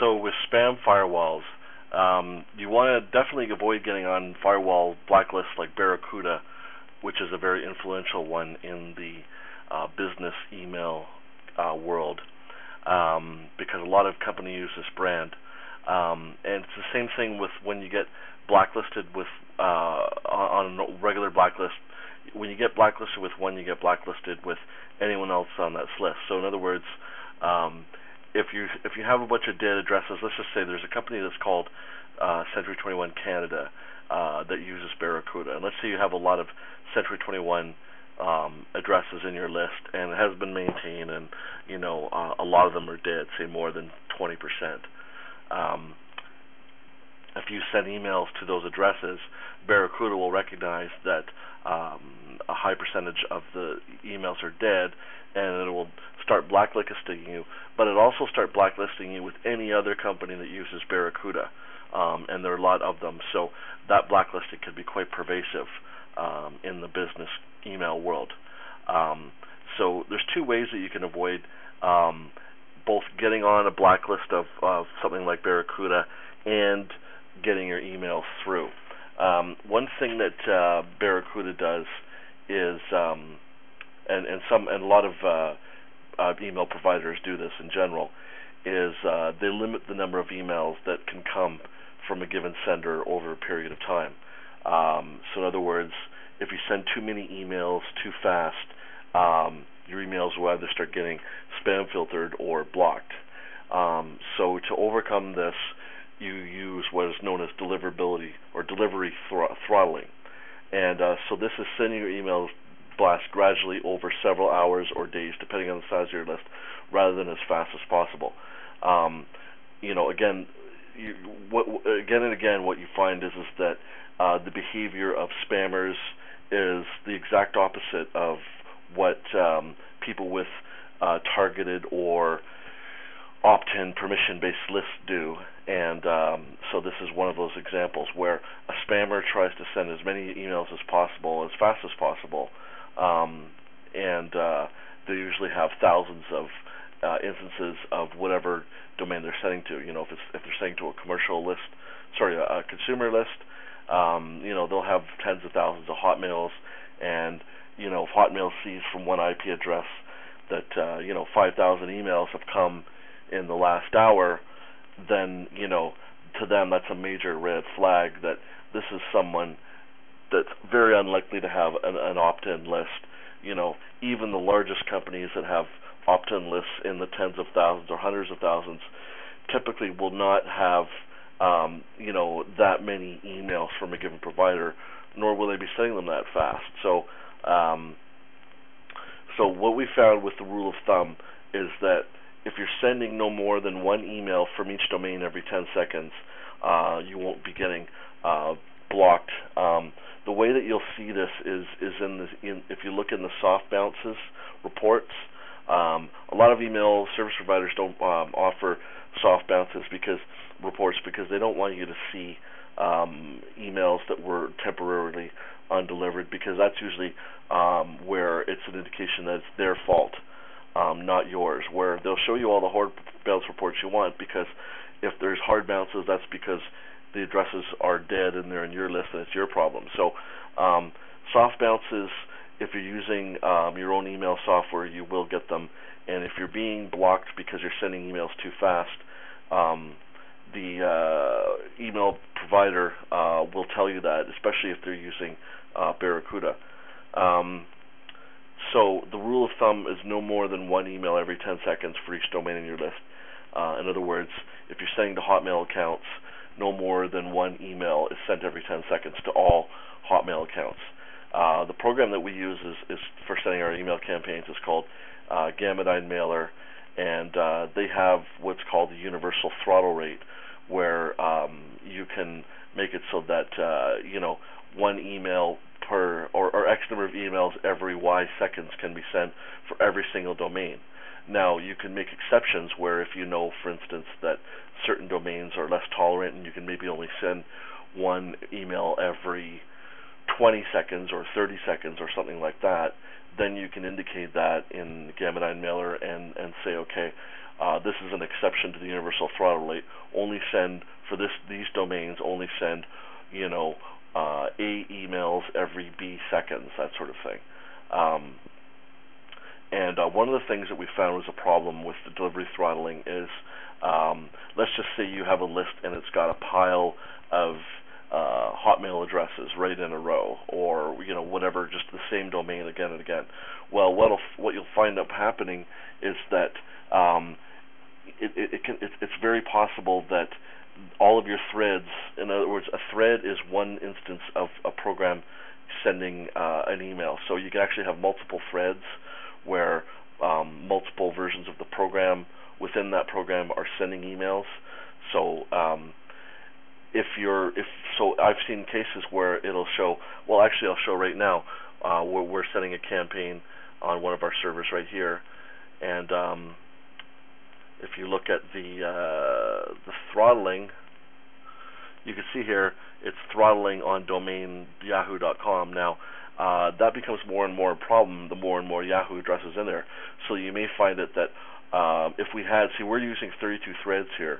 So with spam firewalls, you want to definitely avoid getting on firewall blacklists like Barracuda, which is a very influential one in the business email world, because a lot of companies use this brand. And it's the same thing with when you get blacklisted with on a regular blacklist. When you get blacklisted with one, you get blacklisted with anyone else on that list. So in other words, if you have a bunch of dead addresses, let's just say there's a company that's called Century 21 Canada that uses Barracuda, and let's say you have a lot of Century 21 addresses in your list, and it has been maintained, and a lot of them are dead, say more than 20%. If you send emails to those addresses, Barracuda will recognize that a high percentage of the emails are dead, and it will start blacklisting you. But it'll also start blacklisting you with any other company that uses Barracuda, and there are a lot of them. So that blacklisting could be quite pervasive in the business email world. So there's two ways that you can avoid both getting on a blacklist of something like Barracuda and getting your emails through. One thing that Barracuda does is, and a lot of email providers do this in general, is they limit the number of emails that can come from a given sender over a period of time. So in other words, if you send too many emails too fast, your emails will either start getting spam filtered or blocked. So to overcome this, you use what is known as deliverability or delivery throttling. And so this is sending your emails blast gradually over several hours or days, depending on the size of your list, rather than as fast as possible. Again, again and again, what you find is that the behavior of spammers is the exact opposite of what people with targeted or opt-in permission-based lists do. And so this is one of those examples where a spammer tries to send as many emails as possible, as fast as possible, and they usually have thousands of instances of whatever domain they're sending to. If they're sending to a commercial list, a consumer list, they'll have tens of thousands of Hotmails, and if Hotmail sees from one IP address that 5,000 emails have come in the last hour, then to them that's a major red flag that this is someone that's very unlikely to have an opt-in list. Even the largest companies that have opt-in lists in the tens of thousands or hundreds of thousands typically will not have that many emails from a given provider, nor will they be sending them that fast. So what we found with the rule of thumb is that if you're sending no more than one email from each domain every 10 seconds, you won't be getting blocked. The way that you'll see this is if you look in the soft bounces reports. A lot of email service providers don't offer soft bounces reports because they don't want you to see emails that were temporarily undelivered, because that's usually where it's an indication that it's their fault, not yours, where they'll show you all the hard bounce reports you want, because if there's hard bounces, that's because the addresses are dead and they're in your list and it's your problem. So soft bounces, if you're using your own email software, you will get them. And if you're being blocked because you're sending emails too fast, the email provider will tell you that, especially if they're using Barracuda. So the rule of thumb is no more than one email every 10 seconds for each domain in your list. In other words, if you're sending to Hotmail accounts, no more than one email is sent every 10 seconds to all Hotmail accounts. The program that we use is for sending our email campaigns is called Gamadine Mailer, and they have what's called the universal throttle rate, where you can make it so that one email per or X number of emails every Y seconds can be sent for every single domain. Now, you can make exceptions where if you know, for instance, that certain domains are less tolerant and you can maybe only send one email every 20 seconds or 30 seconds or something like that, then you can indicate that in Gamadine Mailer and say, okay, this is an exception to the universal throttle rate. Only send for these domains. Only send, A emails every B seconds, that sort of thing. And one of the things that we found was a problem with the delivery throttling is, let's just say you have a list and it's got a pile of Hotmail addresses right in a row, or whatever, just the same domain again and again. Well, what you'll find up happening is that it's very possible that all of your threads, in other words, a thread is one instance of a program sending an email. So you can actually have multiple threads where multiple versions of the program within that program are sending emails. So I've seen cases where it'll show. Well, actually, I'll show right now. We're setting a campaign on one of our servers right here, and if you look at the throttling, you can see here it's throttling on domain yahoo.com. Now, that becomes more and more a problem the more and more Yahoo addresses in there. So you may find it that if we had, we're using 32 threads here,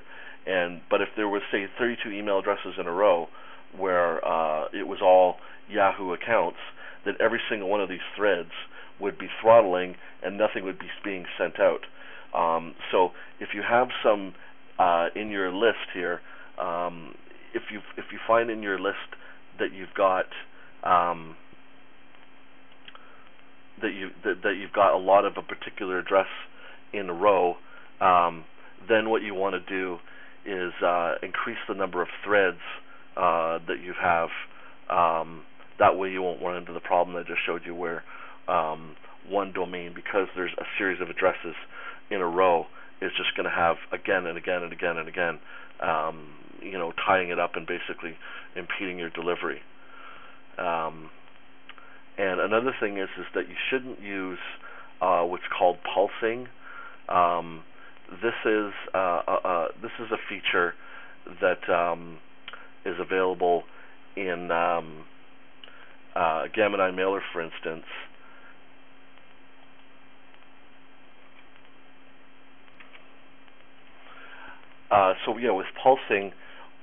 but if there was, say, 32 email addresses in a row where it was all Yahoo accounts, then every single one of these threads would be throttling and nothing would be being sent out. So if you have some in your list here, if you find in your list that you've got that you've got a lot of a particular address in a row, then what you want to do is increase the number of threads that you have. That way you won't run into the problem I just showed you, where one domain, because there's a series of addresses in a row, is just going to have again and again and again and again, tying it up and basically impeding your delivery. And another thing is that you shouldn't use what's called pulsing. This is a feature that is available in Gemini Mailer, for instance. With pulsing,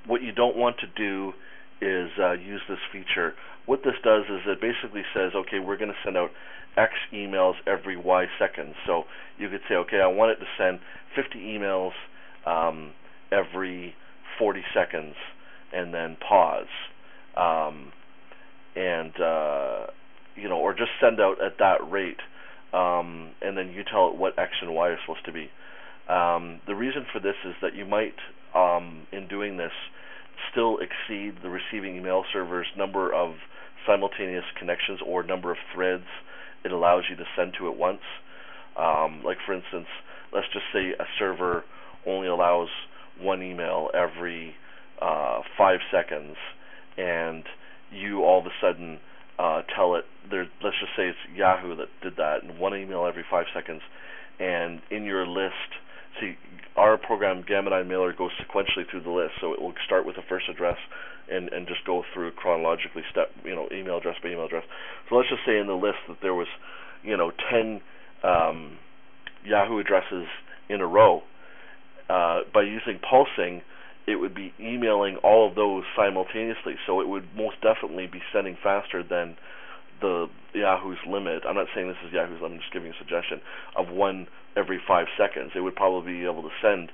what you don't want to do is use this feature. What this does is it basically says, okay, we're going to send out X emails every Y seconds. So you could say, okay, I want it to send 50 emails every 40 seconds, and then pause, or just send out at that rate, and then you tell it what X and Y are supposed to be. The reason for this is that you might, in doing this, still exceed the receiving email server's number of simultaneous connections or number of threads it allows you to send to at once. Like, for instance, let's just say a server only allows one email every 5 seconds, and you all of a sudden tell it, let's just say it's Yahoo that did that, and one email every 5 seconds, and in your list, our program Gemini Mailer goes sequentially through the list, so it will start with the first address and just go through chronologically, email address by email address. So let's just say in the list that there was 10 Yahoo addresses in a row. By using pulsing, it would be emailing all of those simultaneously, so it would most definitely be sending faster than the Yahoo's limit. I'm not saying this is Yahoo's limit, I'm just giving a suggestion of one every 5 seconds. It would probably be able to send,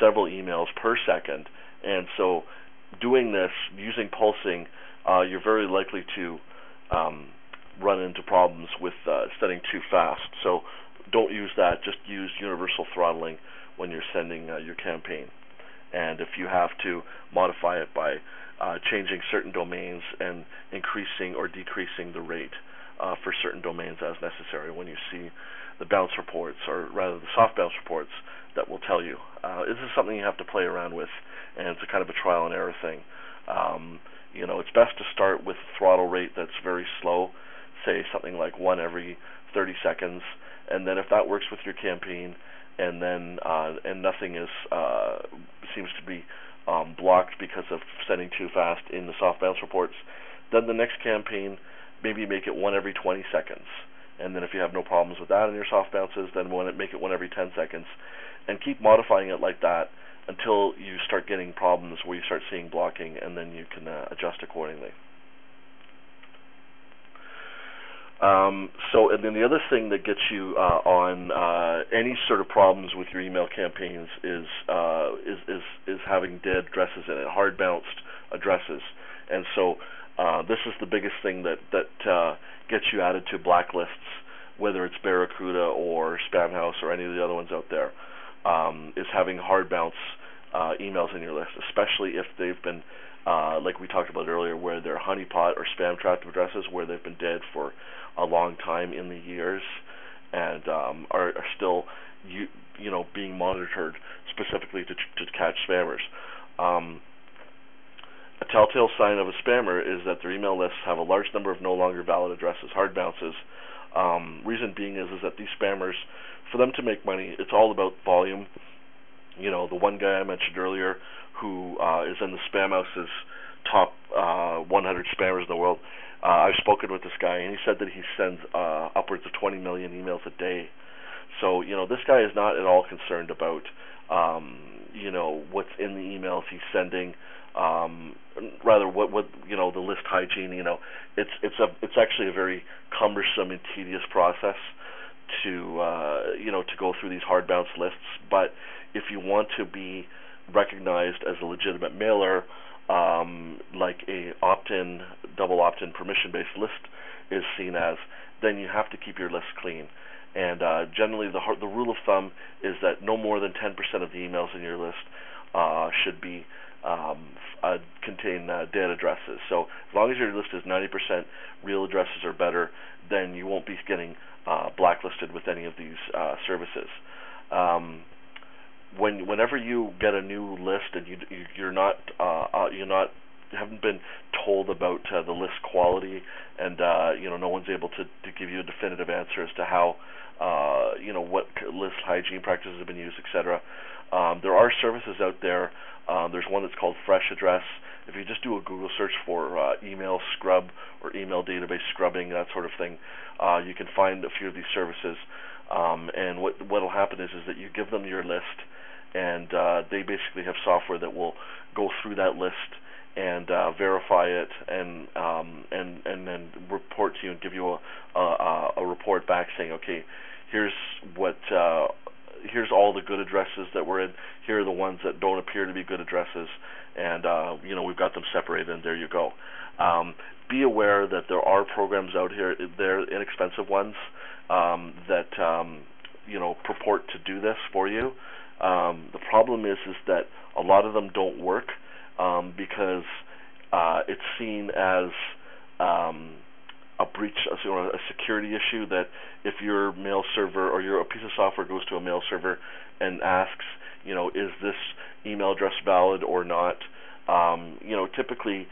several emails per second. And so doing this, using pulsing, you're very likely to run into problems with sending too fast. So don't use that. Just use universal throttling when you're sending your campaign. And if you have to modify it by changing certain domains and increasing or decreasing the rate for certain domains as necessary, when you see the bounce reports, or rather the soft bounce reports, that will tell you. This is something you have to play around with, and it's a kind of a trial and error thing. It's best to start with a throttle rate that's very slow, say something like 1 every 30 seconds, and then if that works with your campaign, and then and nothing is seems to be blocked because of sending too fast in the soft bounce reports, then the next campaign, maybe make it 1 every 20 seconds, and then if you have no problems with that in your soft bounces, then make it 1 every 10 seconds, and keep modifying it like that until you start getting problems where you start seeing blocking, and then you can adjust accordingly. And then the other thing that gets you on any sort of problems with your email campaigns is having dead addresses in it, hard bounced addresses. And so this is the biggest thing that gets you added to blacklists, whether it's Barracuda or Spamhaus or any of the other ones out there, is having hard bounce emails in your list, especially if they've been like we talked about earlier, where they're honeypot or spam trapped addresses where they've been dead for a long time in the years and are still being monitored specifically to catch spammers. A telltale sign of a spammer is that their email lists have a large number of no longer valid addresses, hard bounces. Reason being is that these spammers, for them to make money, it's all about volume. The one guy I mentioned earlier who is in the Spamhouse's top 100 spammers in the world, I've spoken with this guy, and he said that he sends upwards of 20 million emails a day. So, this guy is not at all concerned about, what's in the emails he's sending. Rather, what the list hygiene. It's actually a very cumbersome and tedious process to go through these hard bounce lists. But if you want to be recognized as a legitimate mailer, like a opt-in, double opt-in permission-based list is seen as, then you have to keep your list clean. And generally, the rule of thumb is that no more than 10% of the emails in your list should be contain dead addresses. So as long as your list is 90% real addresses or better, then you won't be getting blacklisted with any of these services. Whenever you get a new list and you haven't been told about the list quality, and no one's able to give you a definitive answer as to how what list hygiene practices have been used, etc. There are services out there. There's one that's called Fresh Address. If you just do a Google search for email scrub or email database scrubbing, that sort of thing, you can find a few of these services. And what'll happen is that you give them your list, and they basically have software that will go through that list and verify it, and then report to you and give you a report back saying, okay, here's all the good addresses that we're in. Here are the ones that don't appear to be good addresses, and we've got them separated, and there you go. Be aware that there are programs out here, they're inexpensive ones, that purport to do this for you. The problem is that a lot of them don't work because it's seen as a breach, a security issue, that if your mail server or a piece of software goes to a mail server and asks, is this email address valid or not, typically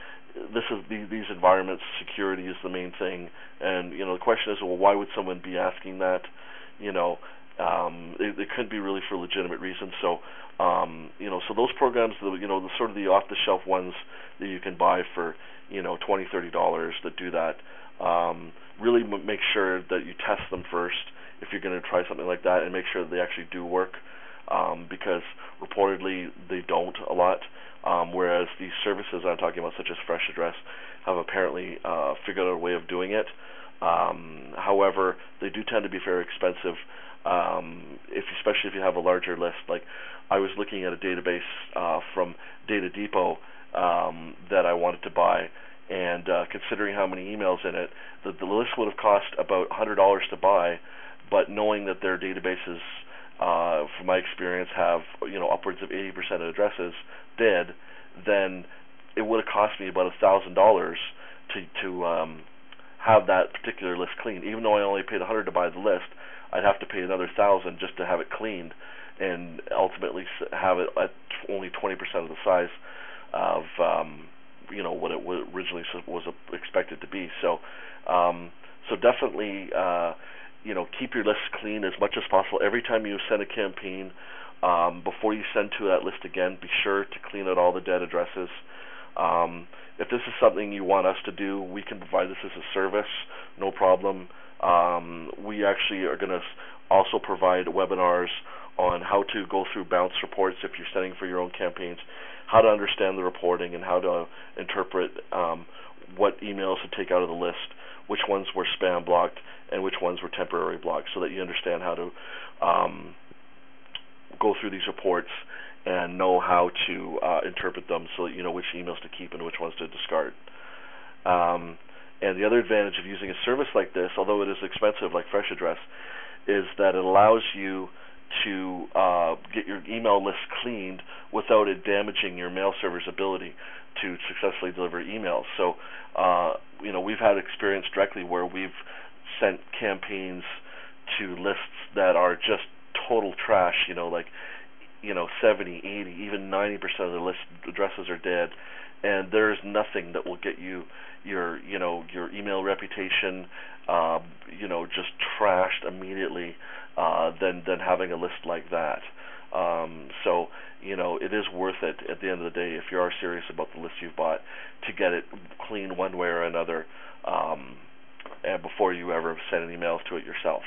these environments, security is the main thing, and the question is, well, why would someone be asking that? It could be really for legitimate reasons. So, so those programs, the sort of the off-the-shelf ones that you can buy for, $20-$30 that do that, really make sure that you test them first if you're going to try something like that, and make sure that they actually do work, because reportedly they don't a lot, whereas these services I'm talking about, such as Fresh Address, have apparently figured out a way of doing it. However, they do tend to be very expensive, especially if you have a larger list. Like, I was looking at a database from Data Depot that I wanted to buy, and considering how many emails in it, the list would have cost about $100 to buy, but knowing that their databases, from my experience, have upwards of 80% of addresses dead, then it would have cost me about $1,000 to have that particular list cleaned. Even though I only paid $100 to buy the list, I'd have to pay another $1,000 just to have it cleaned, and ultimately have it at only 20% of the size of what it originally was expected to be. So definitely keep your list clean as much as possible. Every time you send a campaign, before you send to that list again, be sure to clean out all the dead addresses. If this is something you want us to do, we can provide this as a service, no problem. We actually are going to also provide webinars on how to go through bounce reports if you're setting for your own campaigns, how to understand the reporting, and how to interpret what emails to take out of the list, which ones were spam blocked, and which ones were temporary blocked, so that you understand how to go through these reports and know how to interpret them, so that you know which emails to keep and which ones to discard. And the other advantage of using a service like this, although it is expensive like Fresh Address, is that it allows you to get your email list cleaned without it damaging your mail server's ability to successfully deliver emails. So, we've had experience directly where we've sent campaigns to lists that are just total trash, 70, 80, even 90% of the list addresses are dead, and there's nothing that will get you your email reputation just trashed immediately than having a list like that. So it is worth it at the end of the day, if you are serious about the list you've bought, to get it clean one way or another, and before you ever send any emails to it yourself.